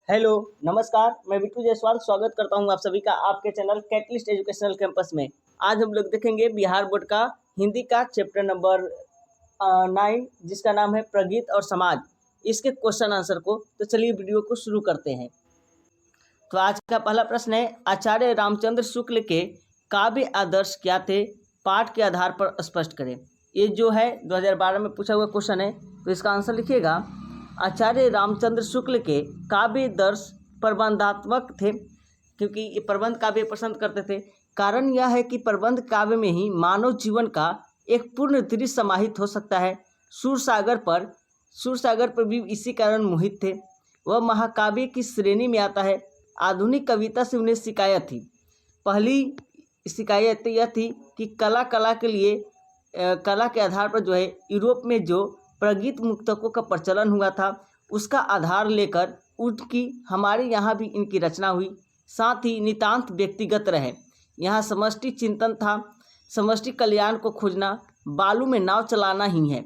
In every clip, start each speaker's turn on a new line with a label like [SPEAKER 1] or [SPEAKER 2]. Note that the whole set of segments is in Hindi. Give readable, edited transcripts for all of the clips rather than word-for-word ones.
[SPEAKER 1] हेलो, नमस्कार। मैं बिट्टू जायसवाल स्वागत करता हूं आप सभी का आपके चैनल कैटलिस्ट एजुकेशनल कैंपस में। आज हम लोग देखेंगे बिहार बोर्ड का हिंदी का चैप्टर नंबर 9 जिसका नाम है प्रगीत और समाज। इसके क्वेश्चन आंसर को तो चलिए वीडियो को शुरू करते हैं। तो आज का पहला प्रश्न है, आचार्य रामचंद्र शुक्ल के काव्य आदर्श क्या थे? पाठ के आधार पर स्पष्ट करें। ये जो है 2012 में पूछा हुआ क्वेश्चन है, तो इसका आंसर लिखिएगा। आचार्य रामचंद्र शुक्ल के काव्य दर्श प्रबंधात्मक थे, क्योंकि ये प्रबंध काव्य पसंद करते थे। कारण यह है कि प्रबंध काव्य में ही मानव जीवन का एक पूर्ण दृश्य समाहित हो सकता है। सूरसागर पर भी इसी कारण मोहित थे। वह महाकाव्य की श्रेणी में आता है। आधुनिक कविता से उन्हें शिकायत थी। पहली शिकायत यह थी कि कला के आधार पर जो है यूरोप में जो प्रगीत मुक्तकों का प्रचलन हुआ था, उसका आधार लेकर उनकी हमारे यहाँ भी इनकी रचना हुई। साथ ही नितांत व्यक्तिगत रहे। यहाँ समष्टि चिंतन था। समष्टि कल्याण को खोजना बालू में नाव चलाना ही है।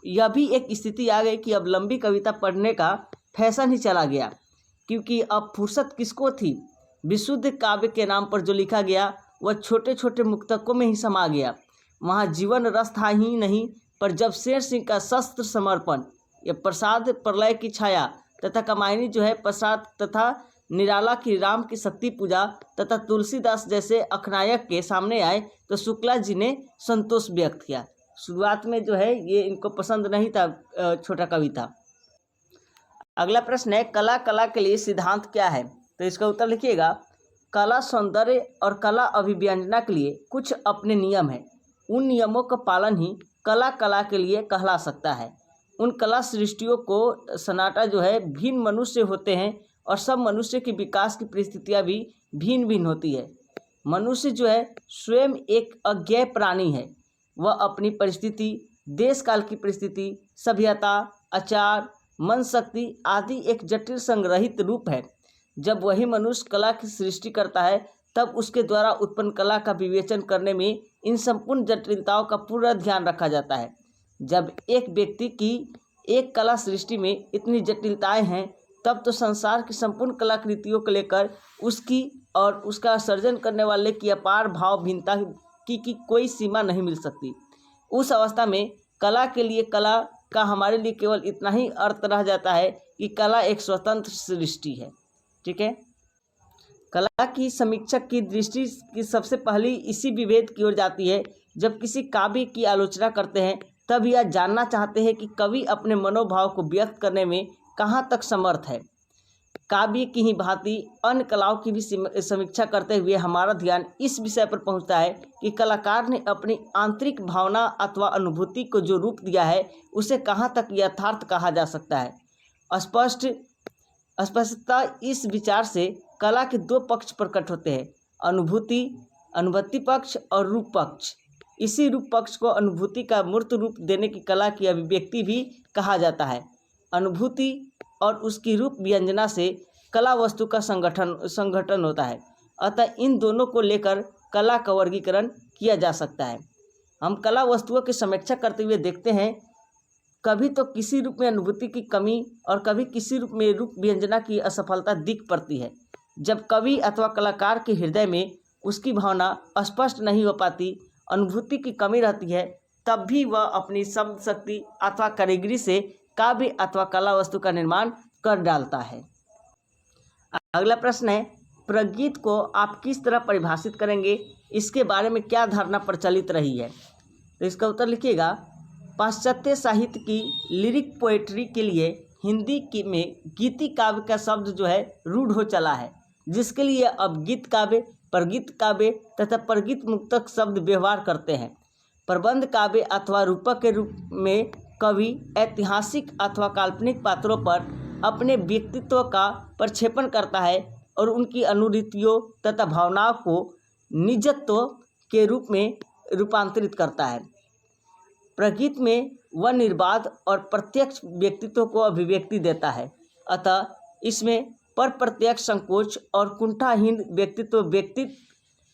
[SPEAKER 1] यह भी एक स्थिति आ गई कि अब लंबी कविता पढ़ने का फैशन ही चला गया, क्योंकि अब फुर्सत किसको थी। विशुद्ध काव्य के नाम पर जो लिखा गया वह छोटे छोटे मुक्तकों में ही समा गया। वहाँ जीवन रस था ही नहीं, पर जब शेर सिंह का शस्त्र समर्पण, यह प्रसाद प्रलय की छाया तथा कमायनी जो है प्रसाद तथा निराला की राम की शक्ति पूजा तथा तुलसीदास जैसे अखनायक के सामने आए तो शुक्ला जी ने संतोष व्यक्त किया। शुरुआत में जो है ये इनको पसंद नहीं था छोटा कविता। अगला प्रश्न है, कला के लिए सिद्धांत क्या है? तो इसका उत्तर लिखिएगा। कला सौंदर्य और कला अभिव्यंजना के लिए कुछ अपने नियम हैं। उन नियमों का पालन ही कला के लिए कहला सकता है। उन कला सृष्टियों को सनाटा जो है भिन्न मनुष्य होते हैं, और सब मनुष्य की विकास की परिस्थितियाँ भी भिन्न भिन्न होती है। मनुष्य जो है स्वयं एक अज्ञेय प्राणी है। वह अपनी परिस्थिति, देश काल की परिस्थिति, सभ्यता, आचार, मन शक्ति आदि एक जटिल संग्रहित रूप है। जब वही मनुष्य कला की सृष्टि करता है, तब उसके द्वारा उत्पन्न कला का विवेचन करने में इन संपूर्ण जटिलताओं का पूरा ध्यान रखा जाता है। जब एक व्यक्ति की एक कला सृष्टि में इतनी जटिलताएं हैं, तब तो संसार की संपूर्ण कलाकृतियों को लेकर उसकी और उसका सर्जन करने वाले की अपार भाव भिन्नता की कोई सीमा नहीं मिल सकती। उस अवस्था में कला के लिए कला का हमारे लिए केवल इतना ही अर्थ रह जाता है कि कला एक स्वतंत्र सृष्टि है। ठीक है। कला की समीक्षक की दृष्टि की सबसे पहली इसी विभेद की ओर जाती है। जब किसी काव्य की आलोचना करते हैं, तब यह जानना चाहते हैं कि कवि अपने मनोभाव को व्यक्त करने में कहाँ तक समर्थ है। काव्य की ही भांति अन्य कलाओं की भी समीक्षा करते हुए हमारा ध्यान इस विषय पर पहुंचता है कि कलाकार ने अपनी आंतरिक भावना अथवा अनुभूति को जो रूप दिया है, उसे कहाँ तक यथार्थ कहा जा सकता है। स्पष्टता इस विचार से कला के दो पक्ष प्रकट होते हैं, अनुभूति पक्ष और रूप पक्ष। इसी रूप पक्ष को अनुभूति का मूर्त रूप देने की कला की अभिव्यक्ति भी कहा जाता है। अनुभूति और उसकी रूप व्यंजना से कला वस्तु का संगठन होता है। अतः इन दोनों को लेकर कला का वर्गीकरण किया जा सकता है। हम कला वस्तुओं की समीक्षा करते हुए देखते हैं, कभी तो किसी रूप में अनुभूति की कमी और कभी किसी रूप में रूप व्यंजना की असफलता दिख पड़ती है। जब कवि अथवा कलाकार के हृदय में उसकी भावना स्पष्ट नहीं हो पाती, अनुभूति की कमी रहती है, तब भी वह अपनी शब्द शक्ति अथवा कारीगरी से काव्य अथवा कला वस्तु का निर्माण कर डालता है। अगला प्रश्न है, प्रगीत को आप किस तरह परिभाषित करेंगे? इसके बारे में क्या धारणा प्रचलित रही है? तो इसका उत्तर लिखिएगा। पाश्चात्य साहित्य की लिरिक पोएट्री के लिए हिंदी में गीति काव्य का शब्द जो है रूढ़ हो चला है, जिसके लिए अब गीत काव्य, प्रगीत काव्य तथा प्रगीत मुक्तक शब्द व्यवहार करते हैं। प्रबंध काव्य अथवा रूपक के रूप में कवि ऐतिहासिक अथवा काल्पनिक पात्रों पर अपने व्यक्तित्व का प्रक्षेपण करता है और उनकी अनुरीतियों तथा भावनाओं को निजत्व के रूप में रूपांतरित करता है। प्रगीत में वह निर्बाध और प्रत्यक्ष व्यक्तित्व को अभिव्यक्ति देता है। अतः इसमें पर प्रत्यक्ष संकोच और कुंठाहीन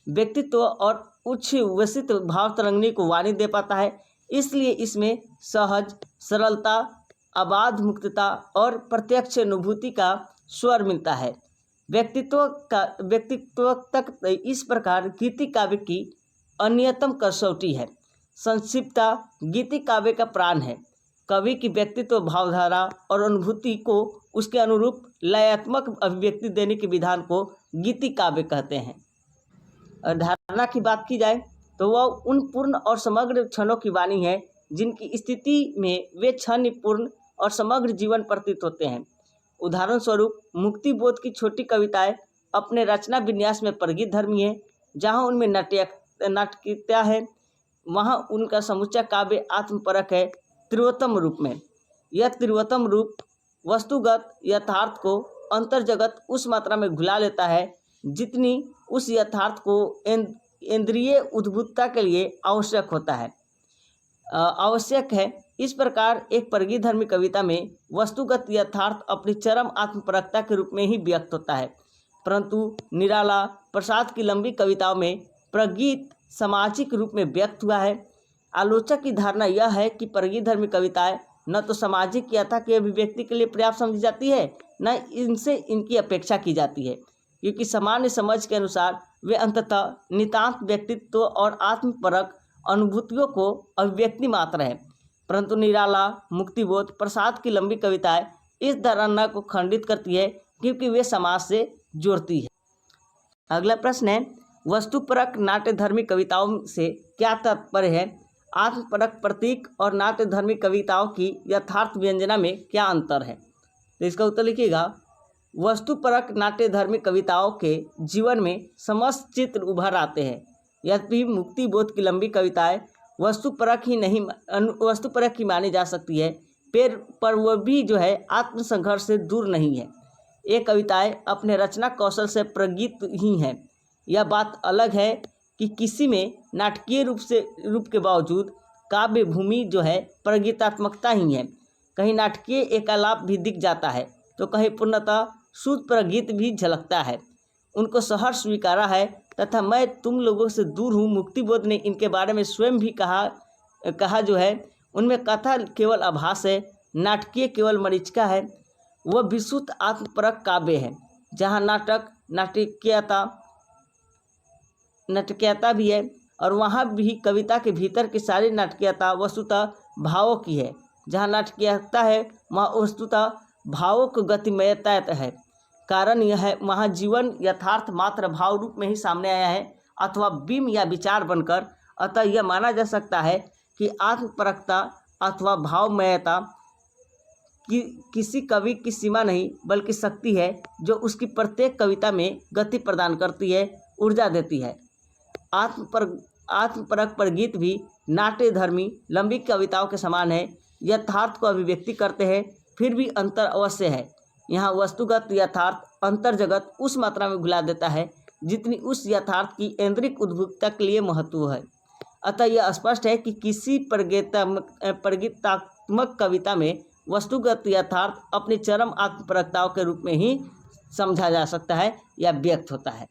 [SPEAKER 1] व्यक्तित्व और उच्छ्वसित भाव तरंगनी को वाणी दे पाता है। इसलिए इसमें सहज, सरलता, अबाध मुक्तता और प्रत्यक्ष अनुभूति का स्वर मिलता है। व्यक्तित्व तक इस प्रकार गीति काव्य की अन्यतम कसौटी है। संक्षिप्तता गीति काव्य का प्राण है। कवि की व्यक्तित्व, भावधारा और अनुभूति को उसके अनुरूप लयात्मक अभिव्यक्ति देने के विधान को गीति काव्य कहते हैं। और धारणा की बात की जाए तो वह उन पूर्ण और समग्र क्षणों की वाणी है जिनकी स्थिति में वे क्षण पूर्ण और समग्र जीवन प्रतीत होते हैं। उदाहरण स्वरूप मुक्ति बोध की छोटी कविताएं अपने रचना विन्यास में प्रगीत धर्मी है। जहाँ उनमें नाटकीयता है, वहाँ उनका समूचा काव्य आत्मपरक है तीव्रतम रूप में। यह तीव्रतम रूप वस्तुगत यथार्थ को अंतर्जगत उस मात्रा में घुला लेता है जितनी उस यथार्थ को इंद्रिय उद्भुतता के लिए आवश्यक है। इस प्रकार एक प्रगीत धर्मी कविता में वस्तुगत यथार्थ अपनी चरम आत्मपरकता के रूप में ही व्यक्त होता है, परंतु निराला प्रसाद की लंबी कविताओं में प्रगीत सामाजिक रूप में व्यक्त हुआ है। आलोचक की धारणा यह है कि प्रगीत धर्मी कविताएं न तो सामाजिक यथा की अभिव्यक्ति के लिए पर्याप्त समझी जाती है, न इनसे इनकी अपेक्षा की जाती है, क्योंकि सामान्य समझ के अनुसार वे अंततः नितांत व्यक्तित्व और आत्मपरक अनुभूतियों को अभिव्यक्ति मात्र है। परंतु निराला, मुक्तिबोध, प्रसाद की लंबी कविताएं इस धारणा को खंडित करती है, क्योंकि वे समाज से जोड़ती है। अगला प्रश्न है, वस्तुपरक नाट्यधर्मी कविताओं से क्या तात्पर्य है? आत्मपरक प्रतीक और नाट्यधर्मी कविताओं की यथार्थ व्यंजना में क्या अंतर है? तो इसका उत्तर लिखिएगा। वस्तुपरक नाट्यधर्मी कविताओं के जीवन में समस्त चित्र उभर आते हैं। यद्यपि मुक्तिबोध की लंबी कविताएं वस्तुपरक ही मानी जा सकती है, पर वह भी आत्मसंघर्ष से दूर नहीं है। ये कविताएं अपने रचना कौशल से प्रगीत ही हैं। यह बात अलग है कि किसी में नाटकीय रूप के बावजूद काव्य भूमि प्रगीतात्मकता ही है। कहीं नाटकीय एकालाप भी दिख जाता है तो कहीं पूर्णतः शुद्ध प्रगीत भी झलकता है। उनको सहर्ष स्वीकारा है तथा मैं तुम लोगों से दूर हूँ। मुक्तिबोध ने इनके बारे में स्वयं भी कहा उनमें कथा केवल आभास है, नाटकीय केवल मरीचिका है। वह विशुद्ध आत्मपरक काव्य है जहाँ नाटकीयता भी है, और वहाँ भी कविता के भीतर की सारी नाटकीयता वस्तुतः भावों की है। जहाँ नाटकीयता है वहाँ वस्तुतः भावों की गतिमयता है। कारण यह है वहाँ जीवन यथार्थ मात्र भाव रूप में ही सामने आया है अथवा बिंब या विचार बनकर। अतः यह माना जा सकता है कि आत्मपरकता अथवा भावमयता किसी कवि की सीमा नहीं बल्कि शक्ति है जो उसकी प्रत्येक कविता में गति प्रदान करती है, ऊर्जा देती है। आत्मपरक प्रगीत भी नाट्यधर्मी लंबी कविताओं के समान है। यथार्थ को अभिव्यक्ति करते हैं, फिर भी अंतर अवश्य है। यहाँ वस्तुगत यथार्थ अंतर्जगत उस मात्रा में घुला देता है जितनी उस यथार्थ की ऐन्द्रिक उद्भुतता के लिए महत्व है। अतः यह स्पष्ट है कि किसी प्रगीतात्मक कविता में वस्तुगत यथार्थ अपनी चरम आत्मपरकताओं के रूप में ही समझा जा सकता है या व्यक्त होता है।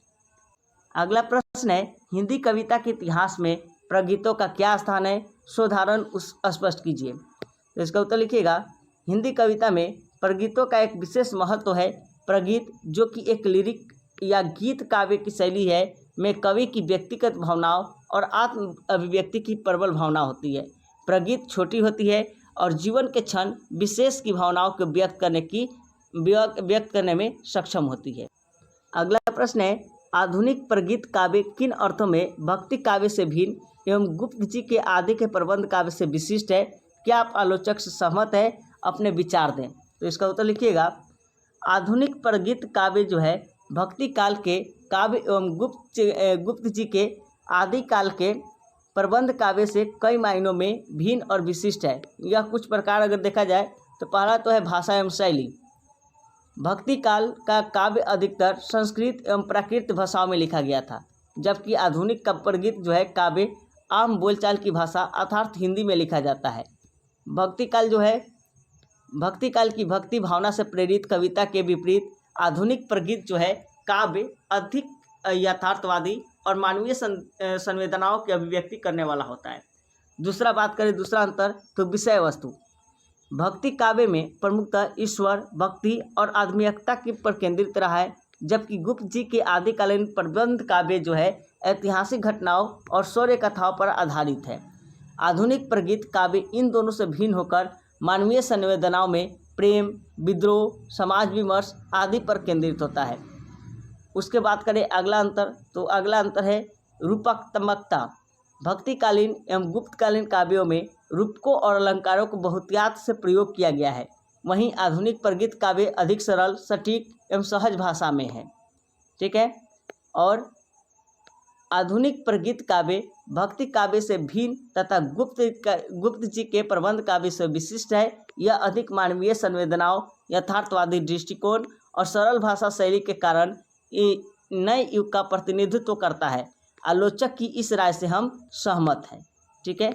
[SPEAKER 1] अगला प्रश्न है, हिंदी कविता के इतिहास में प्रगीतों का क्या स्थान है? सोदाहरण स्पष्ट कीजिए। तो इसका उत्तर लिखिएगा। हिंदी कविता में प्रगीतों का एक विशेष महत्व है। प्रगीत जो कि एक लिरिक या गीत काव्य की शैली है में कवि की व्यक्तिगत भावनाओं और आत्म अभिव्यक्ति की प्रबल भावना होती है। प्रगीत छोटी होती है और जीवन के क्षण विशेष की भावनाओं को व्यक्त करने में सक्षम होती है। अगला प्रश्न है, आधुनिक प्रगीत काव्य किन अर्थों में भक्ति काव्य से भिन्न एवं गुप्त जी के आदि के प्रबंध काव्य से विशिष्ट है? क्या आप आलोचक से सहमत है? अपने विचार दें। तो इसका उत्तर लिखिएगा। आधुनिक प्रगीत काव्य भक्ति काल के काव्य एवं गुप्त जी के आदि काल के प्रबंध काव्य से कई मायनों में भिन्न और विशिष्ट है। यह कुछ प्रकार अगर देखा जाए तो पहला तो है भाषा एवं शैली। भक्ति काल का काव्य अधिकतर संस्कृत एवं प्राकृत भाषाओं में लिखा गया था, जबकि आधुनिक का प्रगीत काव्य आम बोलचाल की भाषा अर्थात हिंदी में लिखा जाता है। भक्ति काल की भक्ति भावना से प्रेरित कविता के विपरीत आधुनिक प्रगीत काव्य अधिक यथार्थवादी और मानवीय संवेदनाओं की अभिव्यक्ति करने वाला होता है। दूसरा अंतर तो विषय वस्तु। भक्ति काव्य में प्रमुखतः ईश्वर भक्ति और आध्यात्मिकता की पर केंद्रित रहा है, जबकि गुप्त जी के आदिकालीन प्रबंध काव्य जो है ऐतिहासिक घटनाओं और शौर्य कथाओं पर आधारित है। आधुनिक प्रगीत काव्य इन दोनों से भिन्न होकर मानवीय संवेदनाओं में प्रेम, विद्रोह, समाज विमर्श आदि पर केंद्रित होता है। उसके बात करें अगला अंतर, तो अगला अंतर है रूपकात्मकता। भक्तिकालीन एवं गुप्तकालीन काव्यों में रूपकों और अलंकारों को बहुतायत से प्रयोग किया गया है, वहीं आधुनिक प्रगीत काव्य अधिक सरल, सटीक एवं सहज भाषा में है। ठीक है। और आधुनिक प्रगीत काव्य भक्ति काव्य से भिन्न तथा गुप्त जी के प्रबंध काव्य से विशिष्ट है। यह अधिक मानवीय संवेदनाओं, यथार्थवादी दृष्टिकोण और सरल भाषा शैली के कारण नए युग का प्रतिनिधित्व करता है। आलोचक की इस राय से हम सहमत हैं। ठीक है।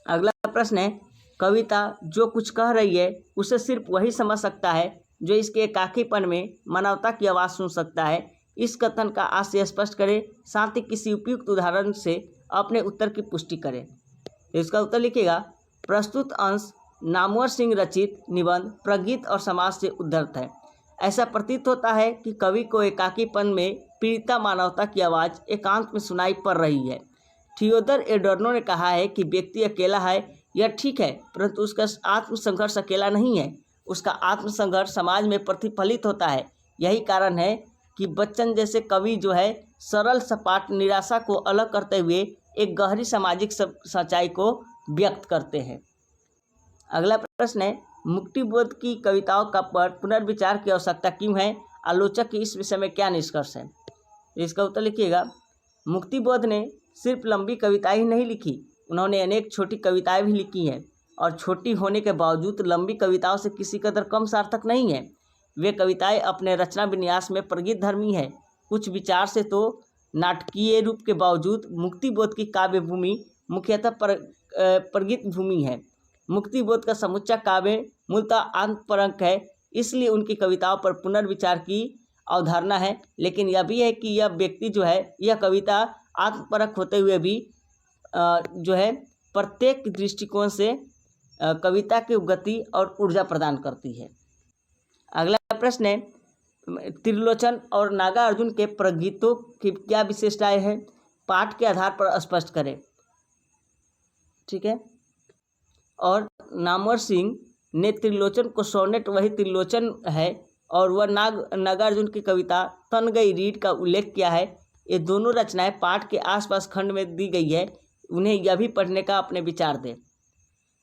[SPEAKER 1] अगला प्रश्न है, कविता जो कुछ कह रही है उसे सिर्फ वही समझ सकता है जो इसके एकाकीपन में मानवता की आवाज़ सुन सकता है। इस कथन का आशय स्पष्ट करें, साथ ही किसी उपयुक्त उदाहरण से अपने उत्तर की पुष्टि करें। तो इसका उत्तर लिखिएगा। प्रस्तुत अंश नामवर सिंह रचित निबंध प्रगीत और समाज से उद्धृत है। ऐसा प्रतीत होता है कि कवि को एकाकीपन में पीड़िता मानवता की आवाज़ एकांत में सुनाई पड़ रही है। थियोडर एडोर्नो ने कहा है कि व्यक्ति अकेला है, यह ठीक है, परंतु उसका आत्मसंघर्ष अकेला नहीं है। उसका आत्मसंघर्ष समाज में प्रतिफलित होता है। यही कारण है कि बच्चन जैसे कवि जो है सरल सपाट निराशा को अलग करते हुए एक गहरी सामाजिक सच्चाई को व्यक्त करते हैं। अगला प्रश्न है, मुक्तिबोध की कविताओं का पर पुनर्विचार की आवश्यकता क्यों है? आलोचक की इस विषय में क्या निष्कर्ष है? इसका उत्तर लिखिएगा। मुक्तिबोध ने सिर्फ लंबी कविताएं ही नहीं लिखी, उन्होंने अनेक छोटी कविताएं भी लिखी हैं और छोटी होने के बावजूद लंबी कविताओं से किसी कदर कम सार्थक नहीं है। वे कविताएं अपने रचना विन्यास में प्रगीत धर्मी है। कुछ विचार से तो नाटकीय रूप के बावजूद मुक्तिबोध की काव्य भूमि मुख्यतः प्रगीत भूमि है। मुक्तिबोध का समुच्चा काव्य मूलतः आत्मपरक है, इसलिए उनकी कविताओं पर पुनर्विचार की अवधारणा है। लेकिन यह भी है कि यह व्यक्ति जो है यह कविता आत्मपरक होते हुए भी जो है प्रत्येक दृष्टिकोण से कविता की गति और ऊर्जा प्रदान करती है। अगला प्रश्न है, त्रिलोचन और नागार्जुन के प्रगीतों की क्या विशेषताएं हैं? पाठ के आधार पर स्पष्ट करें। ठीक है। और नामवर सिंह ने त्रिलोचन को सोनेट वही त्रिलोचन है और वह नागार्जुन की कविता तन गई रीढ़ का उल्लेख किया है। ये दोनों रचनाएं पाठ के आसपास खंड में दी गई है, उन्हें यह भी पढ़ने का अपने विचार दें।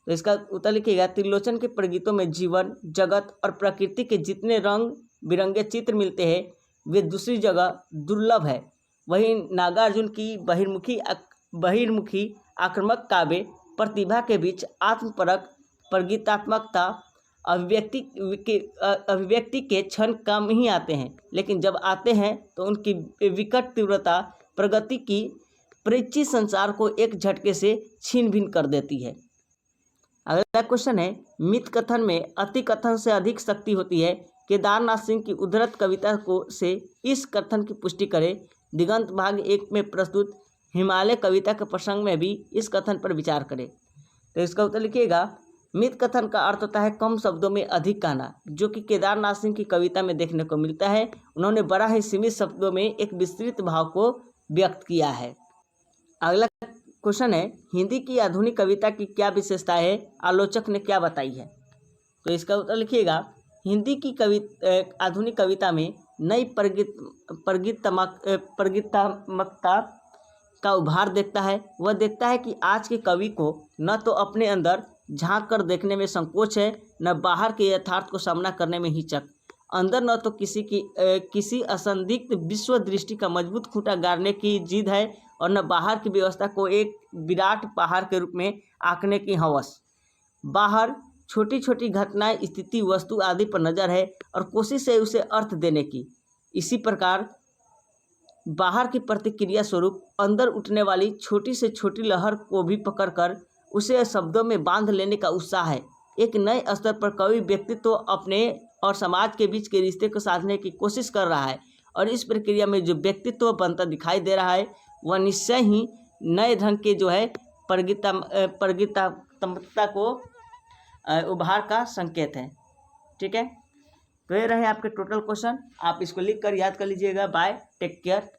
[SPEAKER 1] तो इसका उत्तर लिखिएगा। त्रिलोचन के प्रगीतों में जीवन, जगत और प्रकृति के जितने रंग बिरंगे चित्र मिलते हैं वे दूसरी जगह दुर्लभ है। वहीं नागार्जुन की बहिर्मुखी आक्रामक काव्य प्रतिभा के बीच आत्मपरक प्रगीतात्मकता अभिव्यक्ति के क्षण कम ही आते हैं, लेकिन जब आते हैं तो उनकी विकट तीव्रता प्रगति की परिचित संसार को एक झटके से छीन भिन्न कर देती है। अगला क्वेश्चन है, मिथ कथन में अति कथन से अधिक शक्ति होती है। केदारनाथ सिंह की उद्धृत कविता को से इस कथन की पुष्टि करें। दिगंत भाग 1 में प्रस्तुत हिमालय कविता के प्रसंग में भी इस कथन पर विचार करें। तो इसका उत्तर लिखिएगा। मिथ कथन का अर्थ होता है कम शब्दों में अधिक कहना, जो कि केदारनाथ सिंह की कविता में देखने को मिलता है। उन्होंने बड़ा ही सीमित शब्दों में एक विस्तृत भाव को व्यक्त किया है। अगला क्वेश्चन है, हिंदी की आधुनिक कविता की क्या विशेषता है? आलोचक ने क्या बताई है? तो इसका उत्तर लिखिएगा। हिंदी की आधुनिक कविता में नई प्रगीतात्मकता का उभार देखता है। वह देखता है कि आज के कवि को न तो अपने अंदर झांक कर देखने में संकोच है, न बाहर के यथार्थ को सामना करने में हिचक। अंदर न तो किसी असंदिग्ध विश्व दृष्टि का मजबूत खूंटा गाड़ने की जिद है और न बाहर की व्यवस्था को एक विराट पहाड़ के रूप में आंकने की हवस। बाहर छोटी छोटी घटनाएं, स्थिति, वस्तु आदि पर नजर है और कोशिश है उसे अर्थ देने की। इसी प्रकार बाहर की प्रतिक्रिया स्वरूप अंदर उठने वाली छोटी से छोटी लहर को भी पकड़कर उसे शब्दों में बांध लेने का उत्साह है। एक नए स्तर पर कवि व्यक्तित्व अपने और समाज के बीच के रिश्ते को साधने की कोशिश कर रहा है और इस प्रक्रिया में जो व्यक्तित्व बनता दिखाई दे रहा है वह निश्चय ही नए ढंग के जो है स्तंभता को उभार का संकेत है। ठीक है, तो ये रहे आपके टोटल क्वेश्चन। आप इसको लिख कर याद कर लीजिएगा। Bye, take care.